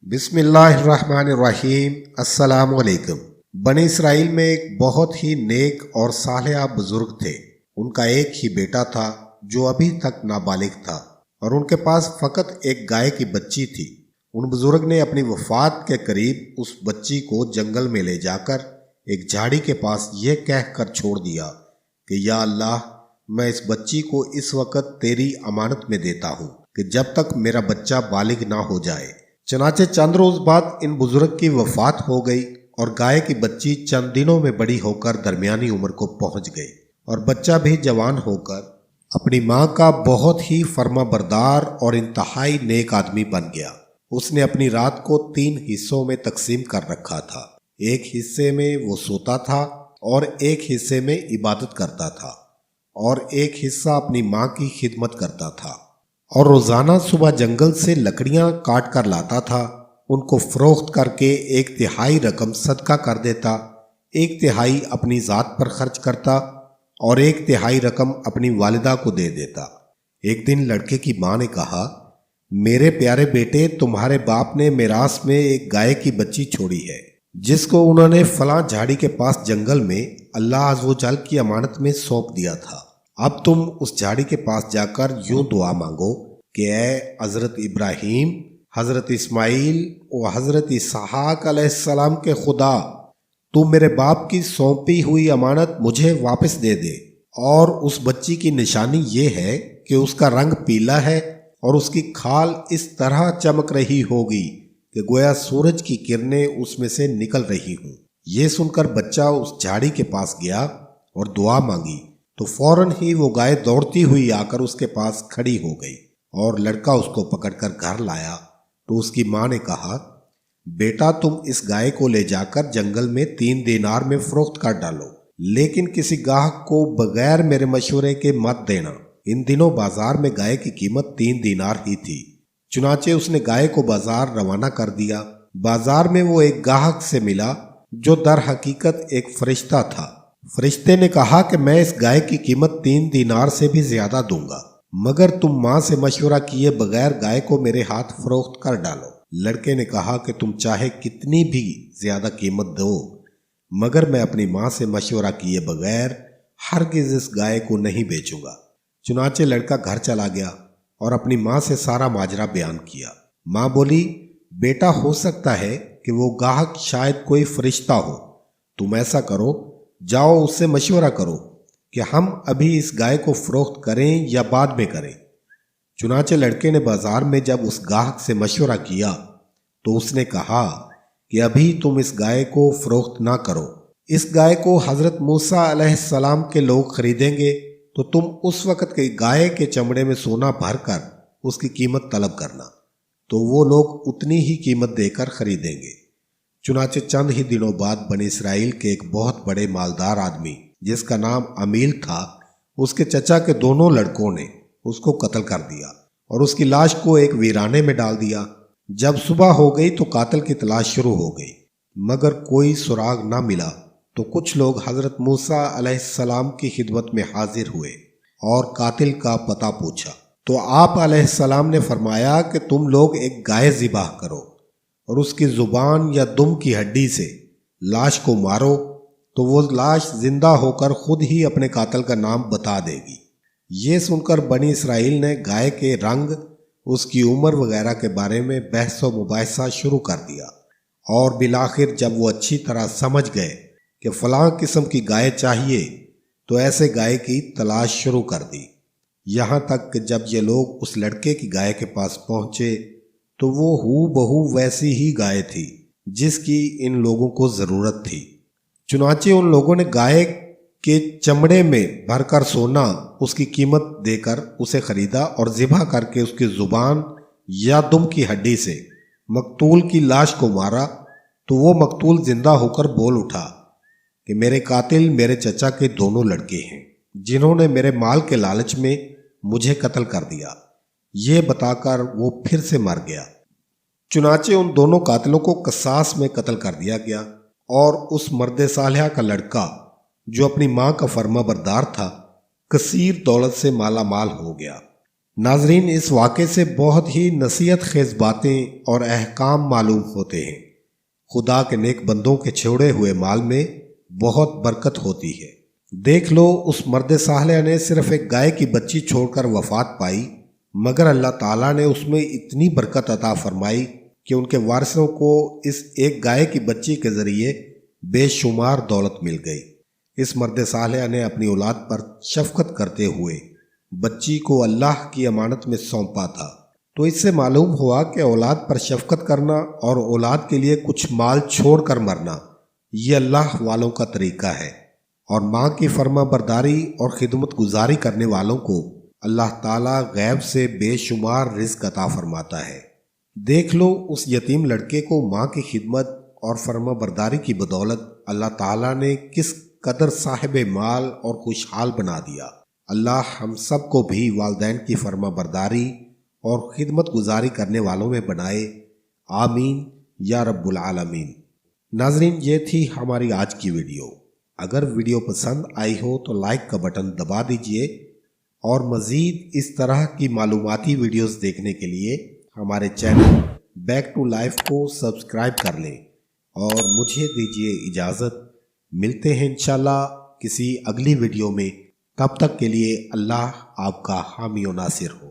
بسم اللہ الرحمن الرحیم۔ السلام علیکم۔ بنی اسرائیل میں ایک بہت ہی نیک اور صالح بزرگ تھے۔ ان کا ایک ہی بیٹا تھا جو ابھی تک نابالغ تھا، اور ان کے پاس فقط ایک گائے کی بچی تھی۔ ان بزرگ نے اپنی وفات کے قریب اس بچی کو جنگل میں لے جا کر ایک جھاڑی کے پاس یہ کہہ کر چھوڑ دیا کہ یا اللہ، میں اس بچی کو اس وقت تیری امانت میں دیتا ہوں کہ جب تک میرا بچہ بالغ نہ ہو جائے۔ چنانچہ چند روز بعد ان بزرگ کی وفات ہو گئی، اور گائے کی بچی چند دنوں میں بڑی ہو کر درمیانی عمر کو پہنچ گئی، اور بچہ بھی جوان ہو کر اپنی ماں کا بہت ہی فرما بردار اور انتہائی نیک آدمی بن گیا۔ اس نے اپنی رات کو 3 حصوں میں تقسیم کر رکھا تھا۔ ایک حصے میں وہ سوتا تھا، اور ایک حصے میں عبادت کرتا تھا، اور ایک حصہ اپنی ماں کی خدمت کرتا تھا، اور روزانہ صبح جنگل سے لکڑیاں کاٹ کر لاتا تھا۔ ان کو فروخت کر کے 1/3 رقم صدقہ کر دیتا، 1/3 اپنی ذات پر خرچ کرتا، اور 1/3 رقم اپنی والدہ کو دے دیتا۔ ایک دن لڑکے کی ماں نے کہا، میرے پیارے بیٹے، تمہارے باپ نے میراث میں ایک گائے کی بچی چھوڑی ہے، جس کو انہوں نے فلاں جھاڑی کے پاس جنگل میں اللہ عز و جل کی امانت میں سونپ دیا تھا۔ اب تم اس جھاڑی کے پاس جا کر یوں دعا مانگو کہ اے حضرت ابراہیم، حضرت اسماعیل اور حضرت اسحاق علیہ السلام کے خدا، تو میرے باپ کی سونپی ہوئی امانت مجھے واپس دے دے۔ اور اس بچی کی نشانی یہ ہے کہ اس کا رنگ پیلا ہے، اور اس کی کھال اس طرح چمک رہی ہوگی کہ گویا سورج کی کرنیں اس میں سے نکل رہی ہوں۔ یہ سن کر بچہ اس جھاڑی کے پاس گیا اور دعا مانگی، تو فوراً ہی وہ گائے دوڑتی ہوئی آ کر اس کے پاس کھڑی ہو گئی، اور لڑکا اس کو پکڑ کر گھر لایا۔ تو اس کی ماں نے کہا، بیٹا، تم اس گائے کو لے جا کر جنگل میں 3 دینار میں فروخت کر ڈالو، لیکن کسی گاہک کو بغیر میرے مشورے کے مت دینا۔ ان دنوں بازار میں گائے کی قیمت 3 دینار ہی تھی۔ چنانچہ اس نے گائے کو بازار روانہ کر دیا۔ بازار میں وہ ایک گاہک سے ملا جو در حقیقت ایک فرشتہ تھا۔ فرشتے نے کہا کہ میں اس گائے کی قیمت 3 دینار سے بھی زیادہ دوں گا، مگر تم ماں سے مشورہ کیے بغیر گائے کو میرے ہاتھ فروخت کر ڈالو۔ لڑکے نے کہا کہ تم چاہے کتنی بھی زیادہ قیمت دو، مگر میں اپنی ماں سے مشورہ کیے بغیر ہرگز اس گائے کو نہیں بیچوں گا۔ چنانچہ لڑکا گھر چلا گیا اور اپنی ماں سے سارا ماجرا بیان کیا۔ ماں بولی، بیٹا، ہو سکتا ہے کہ وہ گاہک شاید کوئی فرشتہ ہو۔ تم ایسا کرو، جاؤ اس سے مشورہ کرو کہ ہم ابھی اس گائے کو فروخت کریں یا بعد میں کریں۔ چنانچہ لڑکے نے بازار میں جب اس گاہک سے مشورہ کیا تو اس نے کہا کہ ابھی تم اس گائے کو فروخت نہ کرو۔ اس گائے کو حضرت موسیٰ علیہ السلام کے لوگ خریدیں گے، تو تم اس وقت کے گائے کے چمڑے میں سونا بھر کر اس کی قیمت طلب کرنا، تو وہ لوگ اتنی ہی قیمت دے کر خریدیں گے۔ چنانچہ چند ہی دنوں بعد بنی اسرائیل کے ایک بہت بڑے مالدار آدمی جس کا نام امیل تھا، اس کے چچا کے دونوں لڑکوں نے اس کو قتل کر دیا، اور اس کی لاش کو ایک ویرانے میں ڈال دیا۔ جب صبح ہو گئی تو قاتل کی تلاش شروع ہو گئی، مگر کوئی سراغ نہ ملا۔ تو کچھ لوگ حضرت موسیٰ علیہ السلام کی خدمت میں حاضر ہوئے اور قاتل کا پتہ پوچھا۔ تو آپ علیہ السلام نے فرمایا کہ تم لوگ ایک گائے ذبح کرو، اور اس کی زبان یا دم کی ہڈی سے لاش کو مارو، تو وہ لاش زندہ ہو کر خود ہی اپنے قاتل کا نام بتا دے گی۔ یہ سن کر بنی اسرائیل نے گائے کے رنگ، اس کی عمر وغیرہ کے بارے میں بحث و مباحثہ شروع کر دیا، اور بالآخر جب وہ اچھی طرح سمجھ گئے کہ فلاں قسم کی گائے چاہیے، تو ایسے گائے کی تلاش شروع کر دی۔ یہاں تک کہ جب یہ لوگ اس لڑکے کی گائے کے پاس پہنچے تو وہ ہو بہو ویسی ہی گائے تھی جس کی ان لوگوں کو ضرورت تھی۔ چنانچہ ان لوگوں نے گائے کے چمڑے میں بھر کر سونا اس کی قیمت دے کر اسے خریدا، اور ذبح کر کے اس کی زبان یا دم کی ہڈی سے مقتول کی لاش کو مارا، تو وہ مقتول زندہ ہو کر بول اٹھا کہ میرے قاتل میرے چچا کے دونوں لڑکے ہیں، جنہوں نے میرے مال کے لالچ میں مجھے قتل کر دیا۔ یہ بتا کر وہ پھر سے مر گیا۔ چنانچہ ان دونوں قاتلوں کو قصاص میں قتل کر دیا گیا، اور اس مرد صالحہ کا لڑکا جو اپنی ماں کا فرما بردار تھا، کثیر دولت سے مالا مال ہو گیا۔ ناظرین، اس واقعے سے بہت ہی نصیحت خیز باتیں اور احکام معلوم ہوتے ہیں۔ خدا کے نیک بندوں کے چھوڑے ہوئے مال میں بہت برکت ہوتی ہے۔ دیکھ لو، اس مرد صالح نے صرف ایک گائے کی بچی چھوڑ کر وفات پائی، مگر اللہ تعالیٰ نے اس میں اتنی برکت عطا فرمائی کہ ان کے وارثوں کو اس ایک گائے کی بچی کے ذریعے بے شمار دولت مل گئی۔ اس مرد صالح نے اپنی اولاد پر شفقت کرتے ہوئے بچی کو اللہ کی امانت میں سونپا تھا۔ تو اس سے معلوم ہوا کہ اولاد پر شفقت کرنا اور اولاد کے لیے کچھ مال چھوڑ کر مرنا، یہ اللہ والوں کا طریقہ ہے، اور ماں کی فرما برداری اور خدمت گزاری کرنے والوں کو اللہ تعالیٰ غیب سے بے شمار رزق عطا فرماتا ہے۔ دیکھ لو، اس یتیم لڑکے کو ماں کی خدمت اور فرما برداری کی بدولت اللہ تعالیٰ نے کس قدر صاحب مال اور خوشحال بنا دیا۔ اللہ ہم سب کو بھی والدین کی فرما برداری اور خدمت گزاری کرنے والوں میں بنائے، آمین یا رب العالمین۔ ناظرین، یہ تھی ہماری آج کی ویڈیو۔ اگر ویڈیو پسند آئی ہو تو لائک کا بٹن دبا دیجئے، اور مزید اس طرح کی معلوماتی ویڈیوز دیکھنے کے لیے ہمارے چینل بیک ٹو لائف کو سبسکرائب کر لیں، اور مجھے دیجئے اجازت۔ ملتے ہیں انشاءاللہ کسی اگلی ویڈیو میں، تب تک کے لیے اللہ آپ کا حامی و ناصر ہو۔